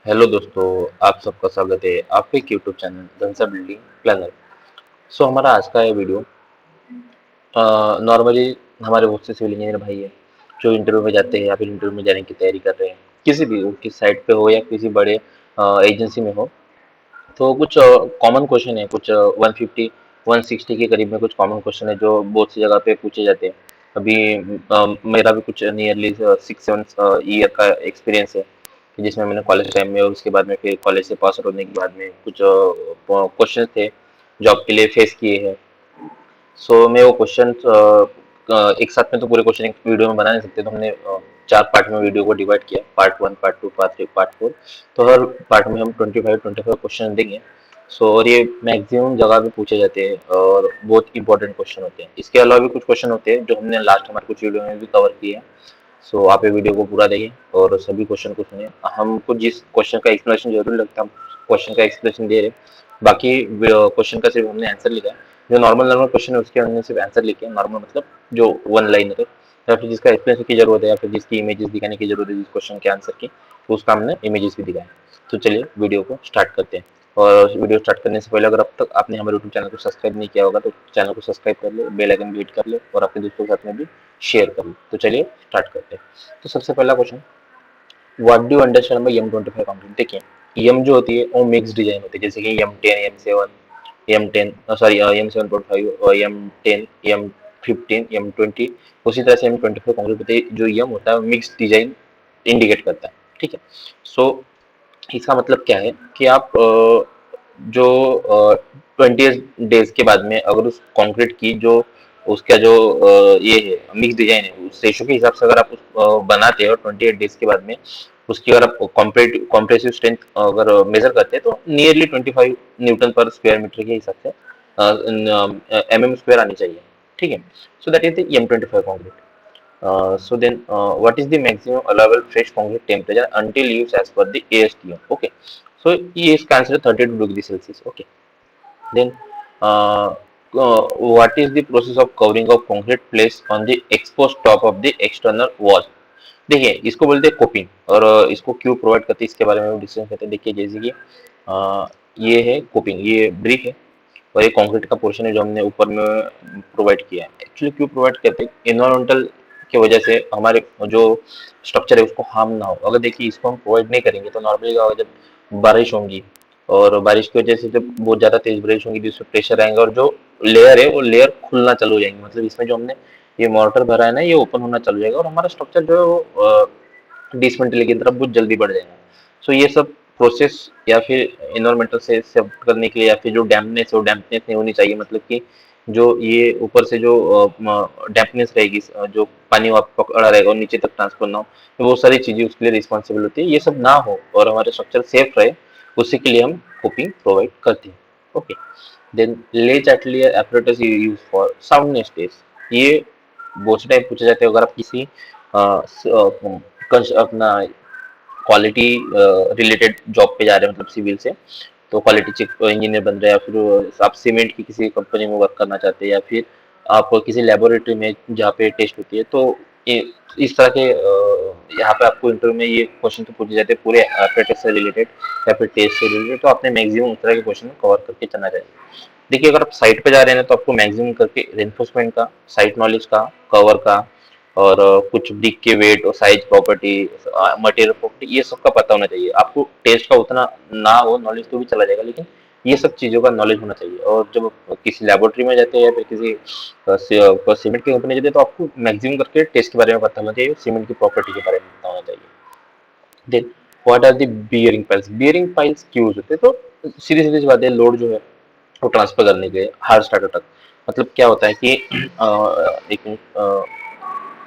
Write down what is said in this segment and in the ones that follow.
Hello दोस्तों, आप सबका स्वागत है आपके एक यूट्यूब चैनल धनसा बिल्डिंग प्लानर। हमारा आज का ये वीडियो नॉर्मली हमारे बहुत से सिविल इंजीनियर भाई है जो इंटरव्यू में जाते हैं या फिर इंटरव्यू में जाने की तैयारी कर रहे हैं, किसी भी उनकी साइट पे हो या किसी बड़े एजेंसी में हो। तो कुछ कॉमन क्वेश्चन है, कुछ 150 160 के करीब में कुछ कॉमन क्वेश्चन है जो बहुत सी जगह पे पूछे जाते हैं। अभी मेरा भी कुछ नियरली 6-7 ईयर का एक्सपीरियंस है जिसमें मैंने कॉलेज टाइम में और उसके बाद में फिर कॉलेज से पास आउट होने के बाद में कुछ क्वेश्चन थे जॉब के लिए फेस किए हैं। मैं वो क्वेश्चन एक साथ में तो पूरे क्वेश्चन एक वीडियो में बना नहीं सकते, तो हमने 4 पार्ट में वीडियो को डिवाइड किया, पार्ट 1, पार्ट 2, पार्ट 3, पार्ट 4। तो हर पार्ट में हम 25 क्वेश्चन देंगे। और ये मैक्सिमम जगह पे पूछे जाते हैं और बहुत इंपॉर्टेंट क्वेश्चन होते हैं। इसके अलावा भी कुछ क्वेश्चन होते हैं जो हमने लास्ट हमारे कुछ वीडियो में भी कवर किए हैं। आप ये वीडियो को पूरा देखिए और सभी क्वेश्चन को सुनिए। हमको जिस क्वेश्चन का एक्सप्लेनेशन जरूरी लगता है हम क्वेश्चन का एक्सप्लेनेशन दे रहे हैं। बाकी क्वेश्चन का सिर्फ हमने आंसर लिखा है। जो नॉर्मल नॉर्मल क्वेश्चन है उसके हमने सिर्फ आंसर लिखे हैं। नॉर्मल मतलब जो वन लाइनर है या फिर जिसका एक्सप्लेनेशन की जरूरत है या फिर जिसकी इमेजेस दिखाने की जरूरत है जिस क्वेश्चन के आंसर की, तो उसका हमने इमेजेस भी दिखाया। तो चलिए वीडियो को स्टार्ट करते हैं। और वीडियो स्टार्ट करने से पहले अगर अब तक आपने हमारे यूट्यूब चैनल को सब्सक्राइब नहीं किया होगा तो चैनल को सब्सक्राइब कर ले, बेल आइकन भी हिट कर ले और अपने दोस्तों के साथ में भी शेयर कर ले। तो चलिए स्टार्ट करते हैं। तो सबसे पहला question, what do you understand by M25 concrete. देखिए, एम जो होती है वो मिक्स डिजाइन होती है, जैसे कि M10, M7, M10 sorry M7.5 और M10, M15, M20। उसी तरह से M25 कंक्रीट होती है। जो एम होता है मिक्स डिजाइन इंडिकेट करता है। ठीक है। सो इसका मतलब क्या है कि आप जो 20 डेज के बाद में अगर उस कंक्रीट की जो उसका जो ये है मिक्स डिजाइन है उस रेशो के हिसाब से अगर आप बनाते हैं और 28 डेज के बाद में उसकी अगर आप कॉम्प्रेसिव स्ट्रेंथ अगर मेजर करते हैं तो नियरली 25 न्यूटन पर स्क्वायर मीटर के हिसाब से mm² आनी चाहिए। ठीक है। So that is the M25 concrete. So then, what is the maximum allowable fresh concrete temperature until use as per the ASTM? Okay. So E is considered 32 degrees Celsius. Okay. Then, what is the process of covering of concrete placed on the exposed top of the external wall? देखिए, इसको बोलते हैं coping और इसको क्यों provide करते हैं इसके बारे में डिस्कस करते हैं। देखिए, जैसे कि ये है कोपिंग, ये ब्रिक है और ये कंक्रीट का पोर्शन है जो हमने ऊपर में प्रोवाइड किया है। एक्चुअली क्यों प्रोवाइड करते हैं, इन्वायरमेंटल की वजह से हमारे जो स्ट्रक्चर है उसको हार्म ना हो। अगर देखिए इसको हम प्रोवाइड नहीं करेंगे तो नॉर्मली क्या होगा, जब बारिश होगी और बारिश की वजह से जब बहुत ज़्यादा तेज बारिश होगी जिसमें प्रेशर आएगा और जो लेयर है वो लेयर खुलना चालू हो जाएंगे। मतलब इसमें जो हमने ये मॉर्टर भरा है ना ये ओपन होना चालू हो जाएगा और हमारा स्ट्रक्चर जो है वो डिसमेंटलिंग की तरफ बहुत जल्दी बढ़ जाएगा। ये सब प्रोसेस या फिर इन्वायरमेंटल से सेव करने के लिए या फिर जो डैम्पनेस है वो डैम्पनेस नहीं होनी चाहिए। मतलब कि जो ये ऊपर से जो डैम्पनेस रहेगी, जो पानी वहाँ पकड़ा रहेगा और नीचे तक ट्रांसफर ना हो, तो वो सारी चीजें उसके लिए रिस्पॉन्सिबल होती है। ये सब ना हो और हमारे स्ट्रक्चर सेफ रहे उसी के लिए हम कोपिंग प्रोवाइड करते हैं। Okay. Then Le Chatelier apparatus use for soundness test. ये बहुत से टाइप पूछे जाते हैं। अगर आप किसी अपना क्वालिटी रिलेटेड जॉब पे जा रहे हैं, मतलब सिविल से, तो क्वालिटी चेक इंजीनियर बन रहे हैं या फिर आप सीमेंट की किसी कंपनी में वर्क करना चाहते हैं या फिर आप किसी लेबोरेटरी में जहाँ पे टेस्ट होती है, तो इस तरह के यहाँ पे आपको इंटरव्यू में ये क्वेश्चन तो पूछे जाते हैं पूरे एपरेटस से रिलेटेड या फिर टेस्ट से रिलेटेड। तो आपने मैक्सिमम उस तरह के क्वेश्चन कवर करके चलना चाहिए। देखिए, अगर आप साइट पे जा रहे हैं तो आपको मैक्सिमम करके रेनफोर्समेंट का, साइट नॉलेज का, कवर का और कुछ ब्रिक के वेट और साइज प्रॉपर्टी, मटेरियल प्रॉपर्टी, ये सब का पता होना चाहिए। आपको टेस्ट का उतना ना हो नॉलेज तो भी चला जाएगा, लेकिन ये सब चीज़ों का नॉलेज होना चाहिए। और जब किसी लेबोरेटरी में जाते हैं या फिर किसी सीमेंट की कंपनी जाते हैं तो आपको मैक्सिमम करके टेस्ट के बारे में पता होना चाहिए, सीमेंट की प्रॉपर्टी के बारे में पता होना चाहिए। Then what are the bearing piles. Bearing piles क्यों यूज होते हैं, तो सीधी सीधी सी बात है, लोड जो है वो ट्रांसफर करने के लिए हार्ड स्टार्टर तक। मतलब क्या होता है कि एक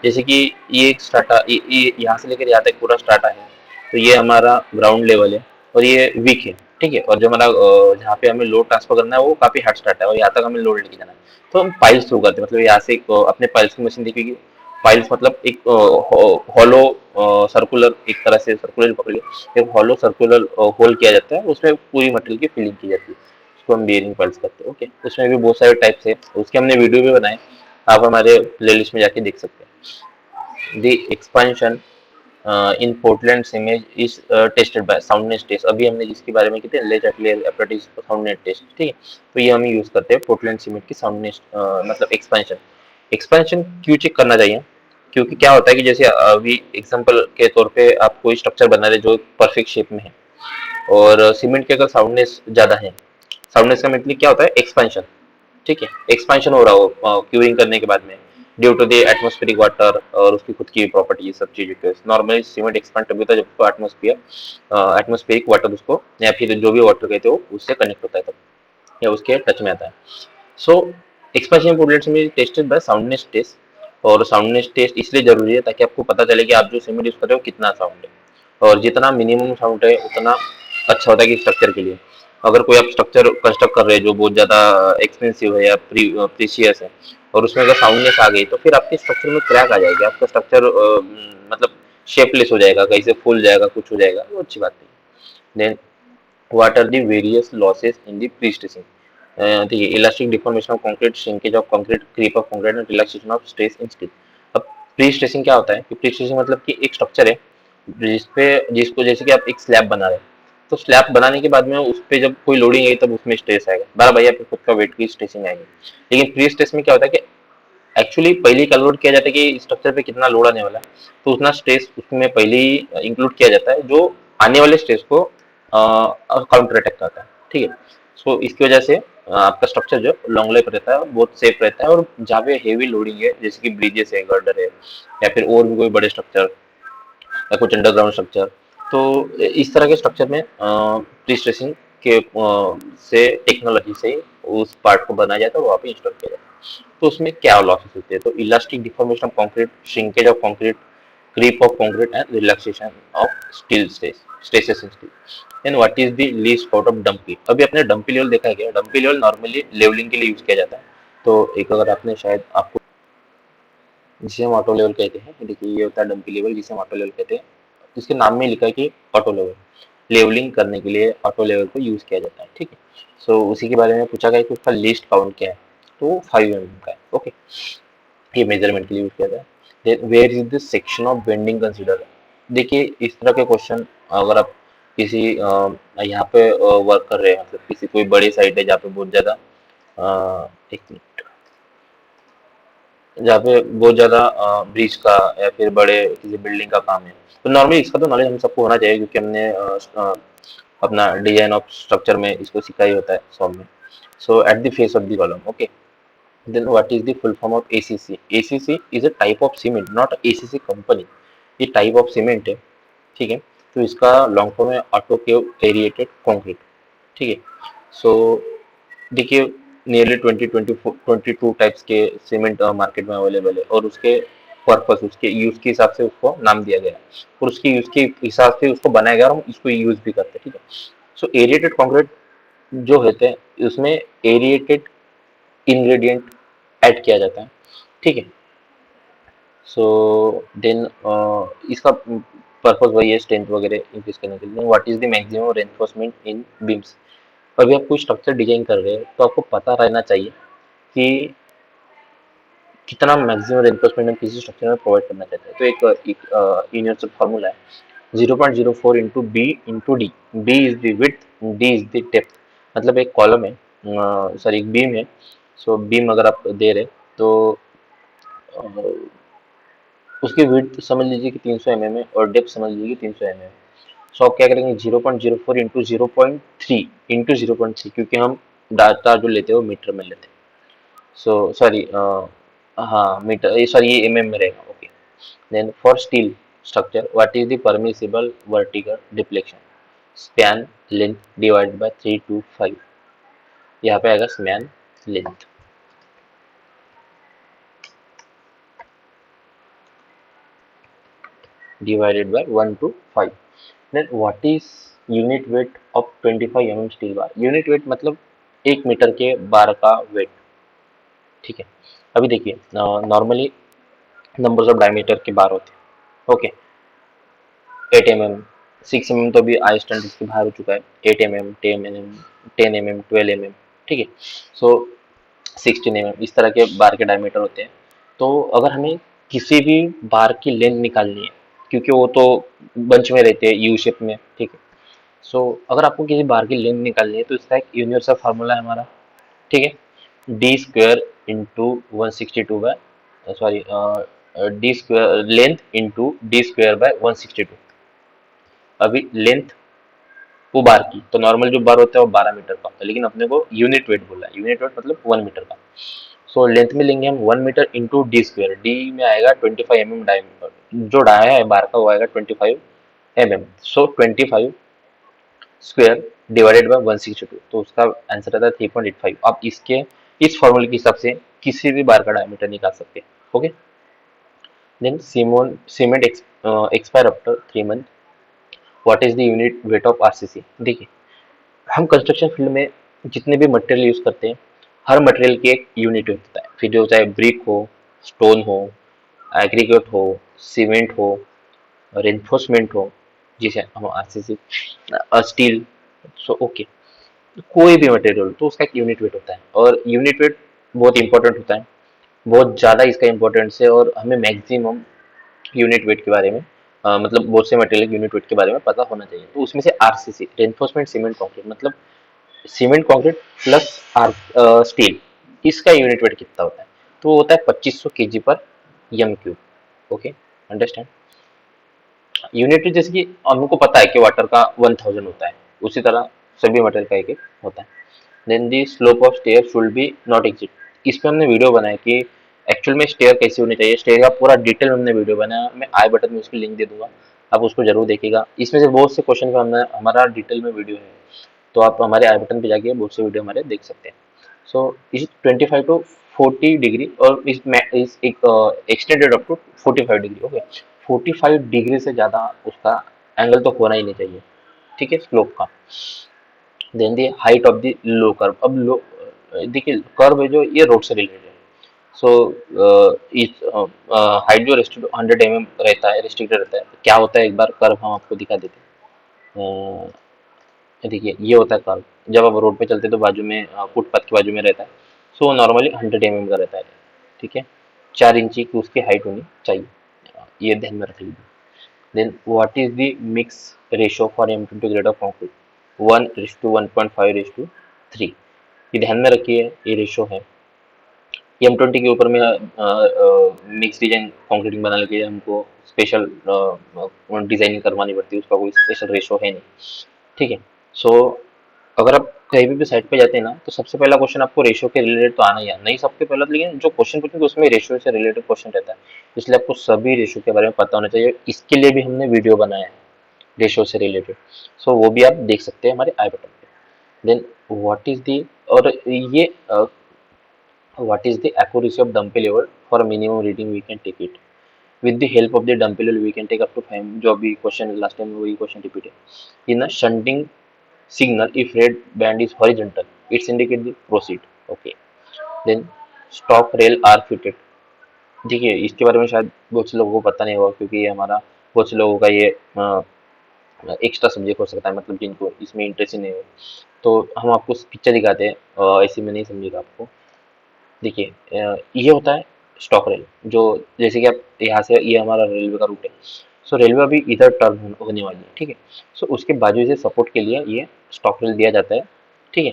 जैसे कि ये एक स्टार्टा, ये यहाँ से लेकर यहाँ तक पूरा स्टार्टा है, तो ये हमारा ग्राउंड लेवल है और ये वीक है। ठीक है। और जो हमारा जहाँ पे हमें लोड ट्रांसफर करना है वो काफी हार्ड स्टार्ट है और यहाँ तक हमें लोड लेके जाना है। तो हम पाइल्स थ्रू करते हैं। मतलब यहाँ से अपने पाइल्स की मशीन देखिए, पाइल्स मतलब एक हॉलो सर्कुलर, एक तरह से सर्कुलर पकड़िए, एक हॉलो सर्कुलर होल किया जाता है, उसमें पूरी मटेरियल की फिलिंग की जाती है, उसको हम बेयरिंग पाइल्स करते हैं। ओके। उसमें भी बहुत सारे टाइप्स है, उसके हमने वीडियो भी बनाए, आप हमारे प्लेलिस्ट में जाके देख सकते हैं। The expansion in Portland cement is tested by soundness test. अभी हमने जिसके बारे में किया लेज एक्लेयर एप्रेटिस साउंडनेस टेस्ट, ठीक है। तो ये हम यूज करते हैं पोर्टलैंड सीमेंट की साउंडनेस मतलब एक्सपेंशन। एक्सपेंशन क्यों चेक करना चाहिए? क्योंकि क्या होता है कि जैसे अभी एग्जांपल के तौर पे आप कोई स्ट्रक्चर बना रहे जो परफेक्ट शेप में है, और सीमेंट के अगर साउंडनेस ज्यादा है, साउंडनेस का मतलब क्या होता है? एक्सपेंशन, ठीक है। एक्सपेंशन हो रहा हो क्यूरिंग करने के बाद में, due to the atmospheric water और उसकी खुद की प्रॉपर्टी, ये सब चीजें के नॉर्मली सीमेंट एक्सपेंड तभी होता है जब एटमॉस्फेरिक वाटर उसको या फिर जो भी वाटर कहते हो उससे कनेक्ट होता है तब, या उसके टच में आता है। सो एक्सपेंशन बुलेट्स में टेस्टेड बाय साउंडनेस टेस्ट। और साउंडनेस टेस्ट इसलिए जरूरी है ताकि आपको पता चले कि आप जो सीमेंट यूज कर रहे हो कितना साउंड है, और जितना मिनिमम साउंड है उतना अच्छा होता है कि स्ट्रक्चर के लिए। अगर कोई आप स्ट्रक्चर कंस्ट्रक्ट कर रहे हैं जो बहुत ज्यादा एक्सपेंसिव है या प्रीशियस है, और उसमें अगर साउंडनेस आ गई तो फिर आपके स्ट्रक्चर में क्रैक आ जाएगी, आपका स्ट्रक्चर मतलब शेपलेस हो जाएगा, कहीं से फूल जाएगा, कुछ हो जाएगा, वो अच्छी बात नहीं। Then what are the various losses in the pre stressing? देखिए, elastic deformation of concrete, shrinkage of concrete, creep of concrete and relaxation of stress in steel. अब प्री स्ट्रेसिंग क्या होता है कि प्री स्ट्रेसिंग मतलब कि एक स्ट्रक्चर है जिसको जैसे कि आप एक स्लैब बना रहे हैं, तो स्लैब बनाने के बाद में उस पे जब कोई लोडिंग आई तब उसमें स्ट्रेस आएगा, बड़ा भैया पे खुद का वेट की स्ट्रेसिंग आएगी। लेकिन प्री स्ट्रेस में क्या होता है कि एक्चुअली पहले ही कैलकुलेट किया जाता है कि स्ट्रक्चर पे कितना लोड आने वाला है, तो उतना स्ट्रेस उसमें पहले ही इंक्लूड किया जाता है जो आने वाले स्ट्रेस को काउंटर अटैक करता है, ठीक है। सो इसकी वजह से आपका स्ट्रक्चर जो लॉन्ग लाइफ रहता है, बहुत सेफ रहता है, और जहाँ पे हेवी लोडिंग है जैसे कि ब्रिजेस है, गर्डर है, या फिर और भी कोई बड़े स्ट्रक्चर या कुछ अंडरग्राउंड स्ट्रक्चर, तो इस तरह के स्ट्रक्चर में प्री स्ट्रेसिंग के से टेक्नोलॉजी से उस पार्ट को बनाया जाता है और वहाँ पे इंस्टॉल किया जाता है। तो उसमें क्या लॉसेस होते हैं? तो elastic deformation of concrete, shrinkage of concrete, creep of concrete and relaxation of steel stresses in steel. And what is the least out of dumpy? अभी आपने डंपी लेवल देखा है क्या? डंपी लेवल नॉर्मली लेवलिंग के लिए use किया जाता है। तो एक अगर आपने शायद आपको, जिसे हम ऑटो लेवल कहते हैं, देखिए ये होता है डंपी लेवल जिसे हम ऑटो लेवल कहते हैं। इसके नाम में लिखा है कि ऑटो लेवल, लेवलिंग करने के लिए ऑटो लेवल को यूज किया जाता है, ठीक है। सो उसी के बारे में पूछा गया कि उसका लीस्ट काउंट क्या है, तो 5 mm का है, ओके। ये मेजरमेंट के लिए यूज किया जाता है। Where is the section of bending consider? देखिए, इस तरह के क्वेश्चन अगर आप किसी यहाँ पे वर्क कर रहे हैं, मतलब किसी कोई बड़ी साइट है जहाँ पे बहुत ज्यादा एक मिनट, जहाँ पे बहुत ज्यादा ब्रिज का या फिर बड़े किसी बिल्डिंग का काम है, तो नॉर्मली इसका तो नॉलेज हम सबको होना चाहिए क्योंकि हमने अपना डिजाइन ऑफ स्ट्रक्चर में इसको सिखाया होता है सॉल्व में। So at the face of the column, okay. Then what is the full form of ACC? ACC is a type of cement, not ACC company. ये टाइप ऑफ सीमेंट है, ठीक है। तो इसका लॉन्ग फॉर्म है ऑटोकेव aerated concrete, ठीक है। सो देखिए, नियरली 22 टाइप्स के सीमेंट मार्केट में अवेलेबल है, और उसके पर्पस, उसके यूज के हिसाब से उसको नाम दिया गया है, और उसके यूज के हिसाब से उसको बनाया गया और हम इसको यूज भी करते हैं, ठीक है। सो एरिएटेड कंक्रीट जो होते हैं उसमें एरिएटेड इंग्रेडिएंट ऐड किया जाता है, ठीक है। सो देन इसका पर्पस वही है, स्ट्रेंथ वगैरह इंक्रीज करने के लिए। What is the maximum reinforcement in beams? अभी आप कोई स्ट्रक्चर डिजाइन कर रहे हैं तो आपको पता रहना चाहिए कि कितना मैक्सिमम रेनफोर्समेंट हम किसी स्ट्रक्चर में प्रोवाइड करना चाहते हैं। तो एक यूनिवर्सल फार्मूला है 0.04 into B into D. B is the width, D is the depth. मतलब एक कॉलम है, सॉरी एक बीम है। सो बीम अगर आप दे रहे तो उसकी विड्थ समझ लीजिए कि 300 mm है और डेप्थ समझ लीजिए कि 300 mm है। सो आप क्या करेंगे 0.04 इंटू 0.3 इंटू 0.3, क्योंकि हम डाटा जो लेते हैं वो मीटर में लेते हैं। सो सॉरी, हाँ मीटर, सॉरी ये mm में रहेगा, okay. Then for steel structure what is the permissible vertical deflection? Span length divided by 3 to 5। यहाँ पे आएगा span length divided by 1 to 5. Then what is unit weight of 25 mm steel bar? Unit weight मतलब 1 metre के बार का wait, ठीक है। अभी देखिए, नॉर्मली नंबर्स ऑफ डायमीटर के बार होते हैं, ओके। 8 mm, 6 mm तो अभी आई स्टैंडर्ड के बाहर हो चुका है। 8 mm, 10 mm, 10 mm, 12 mm, ठीक है। सो 16 mm इस तरह के बार के डायमीटर होते हैं। तो अगर हमें किसी भी बार की लेंथ निकालनी है क्योंकि वो तो बंच में रहते हैं यू शेप में, ठीक है। सो अगर आपको किसी बार की लेंथ निकालनी है तो इसका एक यूनिवर्सल फार्मूला है हमारा, ठीक है, D square into 162 by, sorry, D square length into D square by 162। अभी लेंथ वो बार की, तो नॉर्मल जो बार होता है वो 12 मीटर का होता है, लेकिन अपने को यूनिट वेट बोला है, यूनिट वेट मतलब 1 मीटर का। सो लेंथ में लेंगे हम 1 metre into D square, D में आएगा 25 mm डायमीटर, जो डाया है बार का वो आएगा 25 mm। So 25 square divided by 162, तो उसका आंसर आता है 3.85। आप इसके इस फॉर्मूले के हिसाब से किसी भी बार का डायमीटर निकाल सकते हैं। Okay, then cement expire after 3 month, what is the unit weight of RCC. देखिए, हम कंस्ट्रक्शन फील्ड में जितने भी मटेरियल यूज करते हैं, हर मटेरियल की एक यूनिट होता है, फिर जो चाहे ब्रिक हो, स्टोन हो, एग्रीगेट हो, सीमेंट हो, रेनफोर्समेंट हो, जिसे हम आरसीसी, स्टील, सो ओके, कोई भी मटेरियल तो उसका एक यूनिट वेट होता है, और यूनिट वेट बहुत इंपॉर्टेंट होता है, बहुत ज़्यादा इसका इंपॉर्टेंस है, और हमें मैक्सिमम यूनिट वेट के बारे में, मतलब बहुत से मटेरियल यूनिट वेट के बारे में पता होना चाहिए। तो उसमें से आरसीसी, रेनफोर्समेंट सीमेंट कंक्रीट, मतलब cement concrete plus R steel, इसका यूनिट वेट कितना होता है, तो वो होता है 2500 kg पर M cube. Okay, understand. Unit weight जैसे कि हमको पता है कि वाटर का 1000 होता है, उसी तरह सभी मटेरियल का एक एक होता है। Then the slope of stair should be not exit, इस पे हमने वीडियो बनाया कि एक्चुअल में स्टेयर कैसी होनी चाहिए, स्टेयर का पूरा डिटेल में हमने वीडियो बनाया, मैं आई बटन में उसकी लिंक दे दूंगा, आप उसको जरूर देखिएगा। इसमें से बहुत से क्वेश्चन का हमने हमारा डिटेल में वीडियो है, तो आप हमारे आई बटन पे जाके बहुत से वीडियो हमारे देख सकते हैं। सो इस 25 to 40 डिग्री, और इस एक extended up to 45 degree. Okay, 45 degree से ज़्यादा उसका एंगल तो होना ही नहीं चाहिए, ठीक है, स्लोप का। Then the height of the low curve, अब लो देखिए कर्व है जो ये रोड से रिलेटेड है। सो इस हाइट जो रेस्ट्रिक्ट 100 mm रहता है, रिस्ट्रिक्टेड रहता है, तो क्या होता है एक बार कर्व हम आपको दिखा देते हैं। देखिए ये होता है कर्व, जब आप रोड पे चलते हैं तो बाजू में फुटपाथ के बाजू में रहता है, सो नॉर्मली 100 mm का रहता है, ठीक है, 4 इंची की उसकी हाइट होनी चाहिए, ये ध्यान में रख लीजिए। Then what is the mix ratio for M20 grade of concrete, 1:1.5:3, ये ध्यान में रखिए, ये रेशियो है। M20 के ऊपर में मिक्स डिजाइन कंक्रीटिंग बनाने के लिए हमको स्पेशल डिजाइनिंग करवानी पड़ती है, उसका कोई स्पेशल रेशियो है नहीं, ठीक है। सो अगर आप कहीं भी साइट पे जाते हैं ना, तो सबसे पहला क्वेश्चन आपको रेशियो के रिलेटेड तो आना ही है, नहीं सबके पहला, लेकिन जो क्वेश्चन पूछेंगे उसमें रेशियो से रिलेटेड क्वेश्चन रहता है, इसलिए आपको सभी रेशियो के बारे में पता होना चाहिए। इसके लिए भी हमने वीडियो बनाया है रेशियो से रिलेटेड, सो वो भी आप देख सकते हैं हमारे आई बटन पे। देन व्हाट इज दी, और ये what is the accuracy of dumbbell level for a minimum reading we can take it, with the help of the dumbbell level we can take up to 5, जो अभी question last time वही question repeat है। In shunting signal if red band is horizontal it's indicate the proceed. Okay, then stock rail are fitted, देखिए इसके बारे में शायद बहुत से लोगों को पता नहीं होगा, क्योंकि ये हमारा बहुत से लोगों का ये एक्स्ट्रा सब्जेक्ट हो सकता है, मतलब जिनको इसमें इंटरेस्ट ही नहीं हो, तो हम आपको पिक्चर दिखाते हैं, ऐसे में नहीं समझेगा आपको। देखिए ये होता है स्टॉक रेल, जो जैसे कि आप यहाँ से, ये हमारा रेलवे का रूट है, सो रेलवे अभी इधर टर्न होने वाली है, ठीक है। सो उसके बाजू से सपोर्ट के लिए ये स्टॉक रेल दिया जाता है, ठीक है।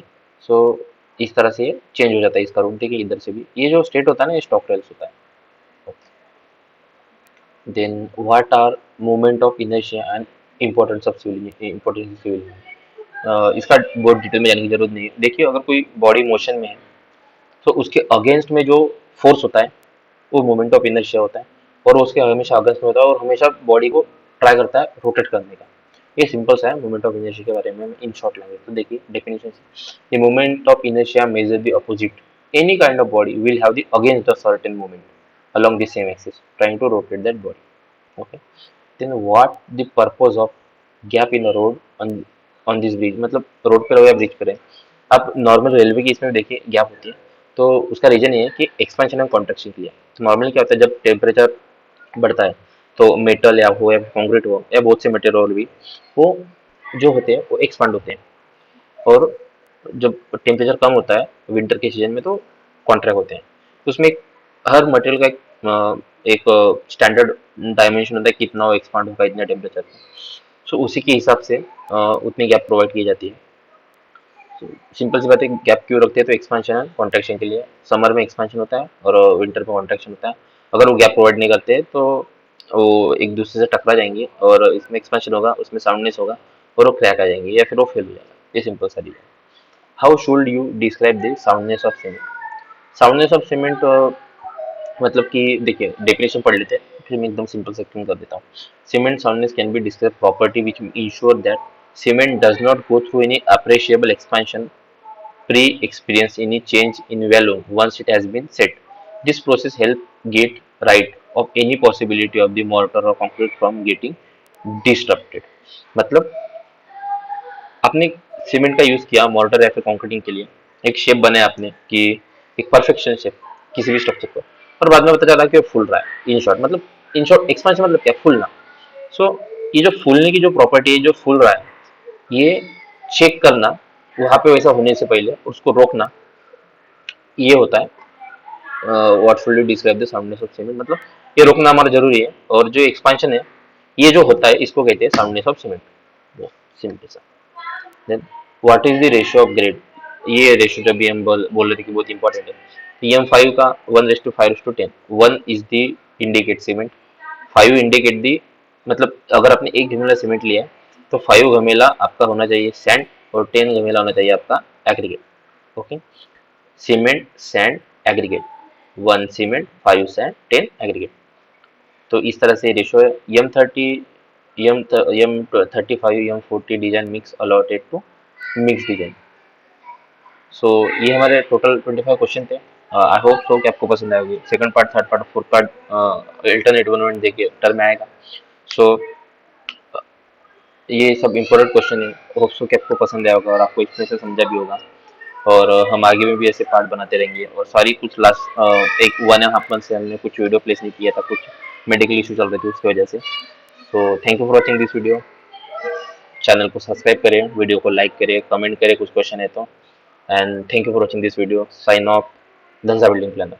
सो इस तरह से ये चेंज हो जाता है इसका रूट, देखिए इधर से भी ये जो स्टेट होता है ना, ये स्टॉक रेल्स होता है। Then what are movement of inertia and importance of civil, इसका बहुत डिटेल में जाने की जरूरत नहीं है। देखिए अगर कोई बॉडी मोशन में है, तो उसके अगेंस्ट में जो फोर्स होता है वो मोमेंट ऑफ इनर्शिया होता है, और वो उसके हमेशा अगेंस्ट में होता है, और हमेशा बॉडी को ट्राई करता है रोटेट करने का। ये सिंपल सा है मोमेंट ऑफ इनर्शिया के बारे में इन शॉर्ट लैंग्वेज। तो देखिए डेफिनेशन से, the moment of inertia measure the opposite, any kind of body will have the against the certain moment along the same axis trying to rotate that body. Okay, then what the purpose of gap in a road on this bridge, मतलब road पे रहो या bridge पे रहे, आप normal railway की इसमें देखिए गैप होती है, तो उसका रीजन ये है कि एक्सपेंशन एंड कॉन्ट्रैक्शन के लिए। तो नॉर्मली क्या होता है, जब टेम्परेचर बढ़ता है तो मेटल या हो या कंक्रीट हो या बहुत से मटेरियल और भी, वो जो होते हैं वो एक्सपांड होते हैं, और जब टेम्परेचर कम होता है विंटर के सीजन में तो कॉन्ट्रैक्ट होते हैं। तो उसमें हर मटेरियल का एक एक स्टैंडर्ड डायमेंशन होता है कितना वो एक्सपांड होगा इतने टेम्परेचर पे। सो उसी के हिसाब से उतनी गैप प्रोवाइड की जाती है। सिंपल सी बात है, गैप क्यों रखते हैं? तो एक्सपांशन है कॉन्ट्रैक्शन के लिए। समर में एक्सपांशन होता है और विंटर में कॉन्ट्रैक्शन होता है। अगर वो गैप प्रोवाइड नहीं करते तो वो एक दूसरे से टकरा जाएंगे और इसमें एक्सपांशन होगा, उसमें साउंडनेस होगा और वो क्रैक आ जाएंगे या फिर वो फेल हो जाएगा। ये सिंपल सा reason. How should you describe the soundness of cement? Soundness of cement मतलब कि देखिए डेफिनेशन पढ़ लेते हैं, फिर मैं एकदम सिंपल से एक्सप्लेन कर देता हूँ। Cement soundness can be describe property which ensure that cement does not go through any appreciable expansion pre-experience any change in value once it has been set. This process helps get right of any possibility of the mortar or concrete from getting disrupted. मतलब आपने cement का use किया mortar या फिर concreting के लिए, एक shape बनाया आपने कि एक परफेक्शन शेप किसी भी स्ट्रक्चर को, और बाद में पता चला कि वो फूल रहा है। इन शॉर्ट एक्सपेंशन मतलब क्या? फूलना। सो ये जो फूलने की जो प्रॉपर्टी है, जो फूल रहा है, ये चेक करना वहां पे वैसा होने से पहले उसको रोकना, ये होता है what should you describe the soundness of cement. मतलब ये रोकना हमारा जरूरी है, और जो एक्सपेंशन है ये जो होता है इसको कहते हैं साउंडनेस ऑफ सीमेंट। वो सिंपल सा। Then what is the ratio of grade? ये रेशियो जब भी हम बोल रहे थे कि बहुत इंपॉर्टेंट है। EM5 का 1:5:10। 1 is the indicate cement, 5 indicate the, मतलब अगर आपने एक घमेला सीमेंट लिया है तो 5 घमेला आपका होना चाहिए सैंड और 10 घमेला होना चाहिए आपका aggregate. Okay, cement sand aggregate, 1 cement 5 sand 10 aggregate. तो इस तरह से रेशियो है। M35 M40 design mix allotted to mix design. So ये हमारे टोटल 25 क्वेश्चन थे। आई होप सो कि आपको पसंद आएगी। Second part, third part, fourth part alternate one देखिए टर्म में आएगा। सो ये सब इंपॉर्टेंट क्वेश्चन है। होप सो कि आपको पसंद आया होगा और आपको इसमें से समझा भी होगा। और हम आगे में भी ऐसे पार्ट बनाते रहेंगे। और सारी कुछ लास्ट एक 1.5 मंथ से हमने कुछ वीडियो प्लेस नहीं किया था, कुछ मेडिकल इशू चल रहे थे उसकी वजह से। So thank you for watching this video. Channel को सब्सक्राइब करें, वीडियो को लाइक करें, कमेंट करें कुछ क्वेश्चन है तो। And thank you for watching this video. Sign off, Dhansa building planner.